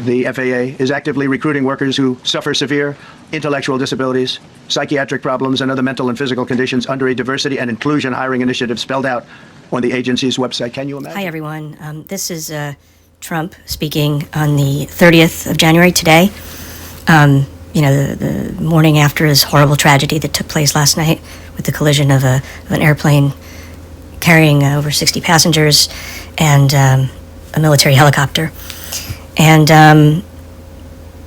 The FAA is actively recruiting workers who suffer severe intellectual disabilities, psychiatric problems, and other mental and physical conditions under a diversity and inclusion hiring initiative spelled out on the agency's website. Can you imagine? Hi, everyone. This is Trump speaking on the 30th of January today. The morning after his horrible tragedy that took place last night with the collision of an airplane carrying over 60 passengers and a military helicopter. And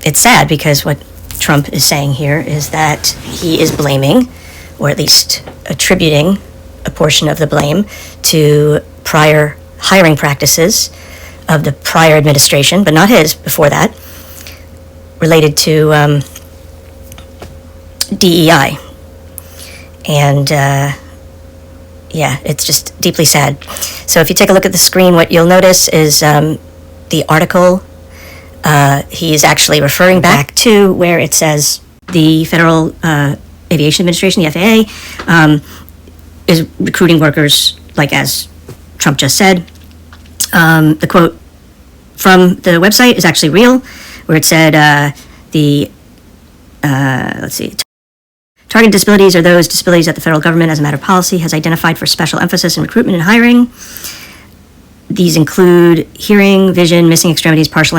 it's sad because what Trump is saying here is that he is blaming, or at least attributing a portion of the blame to prior hiring practices of the prior administration, but not his, before that, related to DEI. And it's just deeply sad. So if you take a look at the screen, what you'll notice is the article. He is actually referring back to where it says the Federal Aviation Administration, the FAA, is recruiting workers, like as Trump just said. The quote from the website is actually real, where it said targeted disabilities are those disabilities that the federal government, as a matter of policy, has identified for special emphasis in recruitment and hiring. These include hearing, vision, missing extremities, partial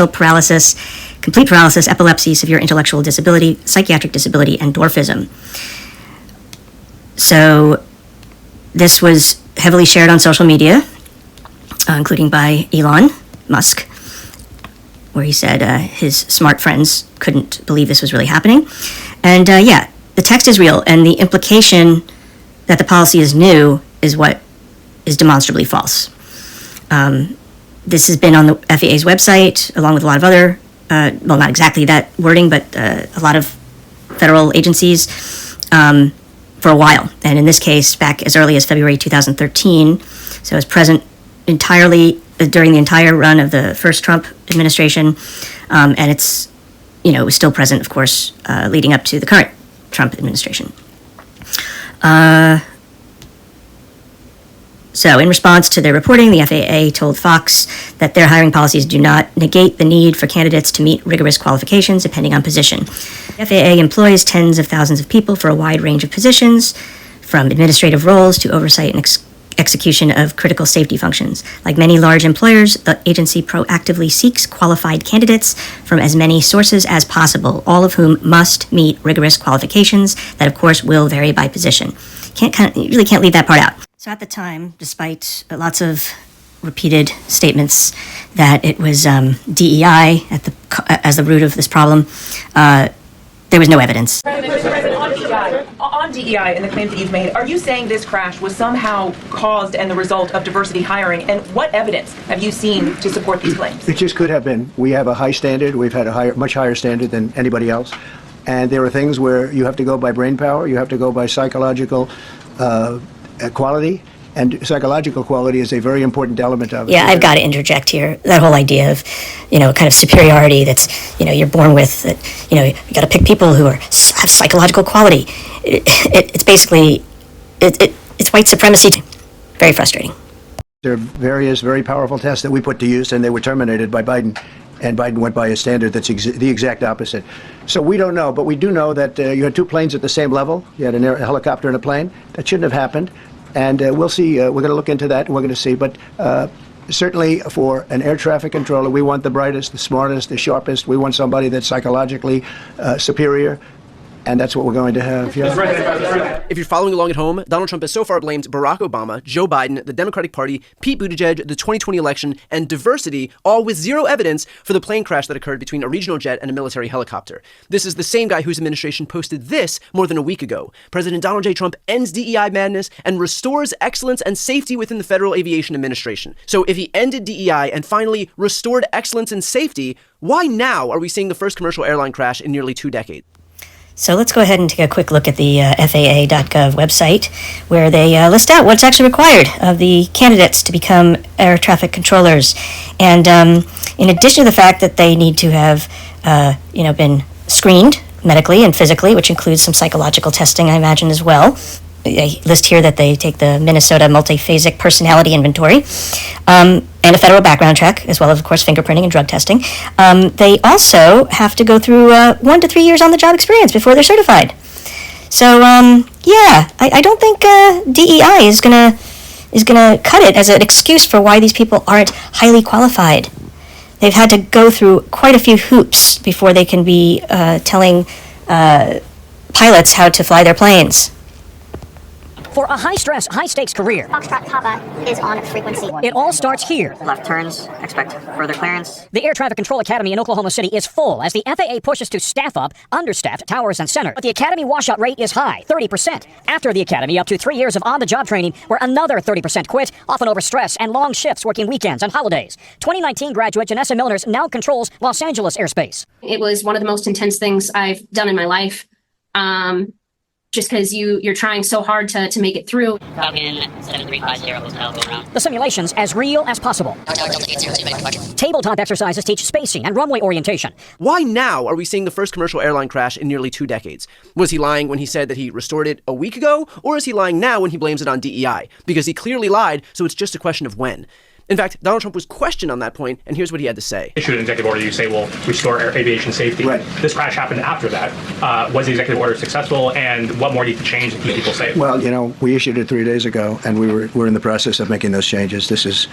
paralysis, complete paralysis, epilepsy, severe intellectual disability, psychiatric disability, and dwarfism. So this was heavily shared on social media, including by Elon Musk, where he said his smart friends couldn't believe this was really happening. And the text is real, and the implication that the policy is new is what is demonstrably false. This has been on the FAA's website, along with a lot of other, not exactly that wording, but a lot of federal agencies for a while. And in this case, back as early as February 2013, so it was present entirely during the entire run of the first Trump administration, and it's, it was still present, of course, leading up to the current Trump administration. So in response to their reporting, the FAA told Fox that their hiring policies do not negate the need for candidates to meet rigorous qualifications depending on position. The FAA employs tens of thousands of people for a wide range of positions, from administrative roles to oversight and execution of critical safety functions. Like many large employers, the agency proactively seeks qualified candidates from as many sources as possible, all of whom must meet rigorous qualifications that, of course, will vary by position. You really can't leave that part out. So at the time, despite lots of repeated statements that it was DEI as the root of this problem, there was no evidence. On DEI and the claims that you've made, are you saying this crash was somehow caused and the result of diversity hiring? And what evidence have you seen to support these claims? It just could have been. We have a high standard. We've had a much higher standard than anybody else. And there are things where you have to go by brain power. You have to go by psychological quality. And psychological quality is a very important element of it. Yeah, I've got to interject here. That whole idea of, kind of superiority that's, you're born with, that, you got to pick people who have psychological quality. It's basically, it's white supremacy. Very frustrating. There are various very powerful tests that we put to use, and they were terminated by Biden. And Biden went by a standard that's the exact opposite. So we don't know, but we do know that you had two planes at the same level. You had a helicopter and a plane. That shouldn't have happened. And we'll see. We're going to look into that, and we're going to see. But certainly for an air traffic controller, we want the brightest, the smartest, the sharpest. We want somebody that's psychologically superior. And that's what we're going to have. Yeah. If you're following along at home, Donald Trump has so far blamed Barack Obama, Joe Biden, the Democratic Party, Pete Buttigieg, the 2020 election, and diversity, all with zero evidence for the plane crash that occurred between a regional jet and a military helicopter. This is the same guy whose administration posted this more than a week ago. President Donald J. Trump ends DEI madness and restores excellence and safety within the Federal Aviation Administration. So if he ended DEI and finally restored excellence and safety, why now are we seeing the first commercial airline crash in nearly 2 decades? So let's go ahead and take a quick look at the FAA.gov website, where they list out what's actually required of the candidates to become air traffic controllers. And in addition to the fact that they need to have, been screened medically and physically, which includes some psychological testing, I imagine, as well, they list here that they take the Minnesota Multiphasic Personality Inventory, and a federal background check, as well as, of course, fingerprinting and drug testing. They also have to go through 1 to 3 years on-the-job experience before they're certified. So, yeah, I don't think DEI is gonna cut it as an excuse for why these people aren't highly qualified. They've had to go through quite a few hoops before they can be telling pilots how to fly their planes. For a high-stress, high-stakes career, Foxtrot Papa is on frequency. it all starts here. Left turns, expect further clearance. The Air Traffic Control Academy in Oklahoma City is full as the FAA pushes to staff up understaffed towers and center. But the academy washout rate is high, 30%. After the academy, up to 3 years of on-the-job training, where another 30% quit, often over stress and long shifts working weekends and holidays. 2019 graduate Janessa Milners now controls Los Angeles airspace. It was one of the most intense things I've done in my life. Just because you're trying so hard to make it through. Falcon 7350 Hotel, go around. The simulations as real as possible. Tabletop exercises teach spacing and runway orientation. Why now are we seeing the first commercial airline crash in nearly 2 decades? Was he lying when he said that he restored it a week ago? Or is he lying now when he blames it on DEI? Because he clearly lied, so it's just a question of when. In fact, Donald Trump was questioned on that point, and here's what he had to say. Issued an executive order, you say, will restore aviation safety. Right. This crash happened after that. Was the executive order successful, and what more need to change to keep people safe? Well, we issued it 3 days ago, and we're in the process of making those changes. This is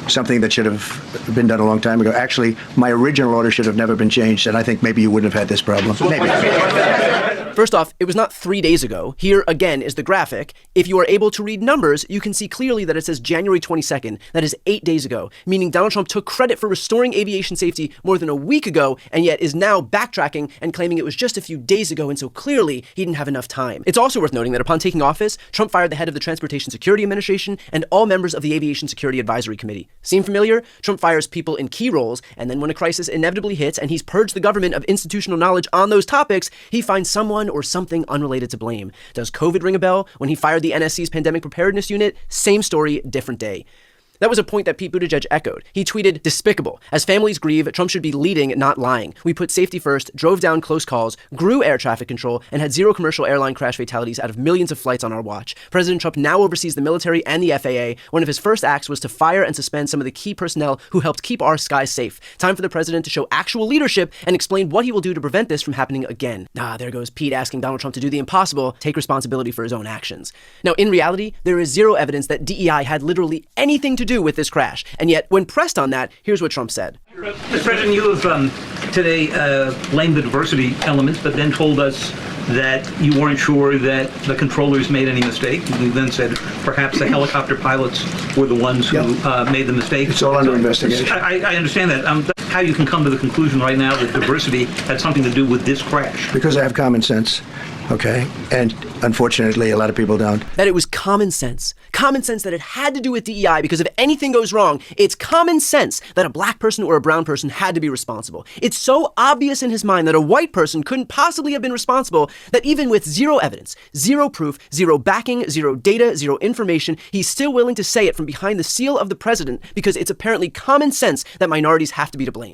something that should have been done a long time ago. Actually, my original order should have never been changed, and I think maybe you wouldn't have had this problem. Maybe. First off, it was not 3 days ago. Here, again, is the graphic. If you are able to read numbers, you can see clearly that it says January 22nd. That is 8 days ago, meaning Donald Trump took credit for restoring aviation safety more than a week ago, and yet is now backtracking and claiming it was just a few days ago, and so clearly he didn't have enough time. It's also worth noting that upon taking office, Trump fired the head of the Transportation Security Administration and all members of the Aviation Security Advisory Committee. Seem familiar? Trump fires people in key roles, and then when a crisis inevitably hits and he's purged the government of institutional knowledge on those topics, he finds someone or something unrelated to blame. Does COVID ring a bell? When he fired the NSC's Pandemic Preparedness Unit, same story, different day. That was a point that Pete Buttigieg echoed. He tweeted, "Despicable. As families grieve, Trump should be leading, not lying. We put safety first, drove down close calls, grew air traffic control, and had 0 commercial airline crash fatalities out of millions of flights on our watch. President Trump now oversees the military and the FAA. One of his first acts was to fire and suspend some of the key personnel who helped keep our skies safe. Time for the president to show actual leadership and explain what he will do to prevent this from happening again." There goes Pete asking Donald Trump to do the impossible, take responsibility for his own actions. Now, in reality, there is 0 evidence that DEI had literally anything to do with this crash. And yet, when pressed on that, here's what Trump said. Mr. President, you have today blamed the diversity elements, but then told us that you weren't sure that the controllers made any mistake. You then said perhaps the helicopter pilots were the ones who made the mistake. It's all under investigation. I understand that. How you can come to the conclusion right now that diversity had something to do with this crash? Because I have common sense, okay? And unfortunately, a lot of people don't. That it was common sense. Common sense that it had to do with DEI because if anything goes wrong, it's common sense that a black person or a brown person had to be responsible. It's so obvious in his mind that a white person couldn't possibly have been responsible that even with 0 evidence, 0 proof, 0 backing, 0 data, 0 information, he's still willing to say it from behind the seal of the president because it's apparently common sense that minorities have to be to blame.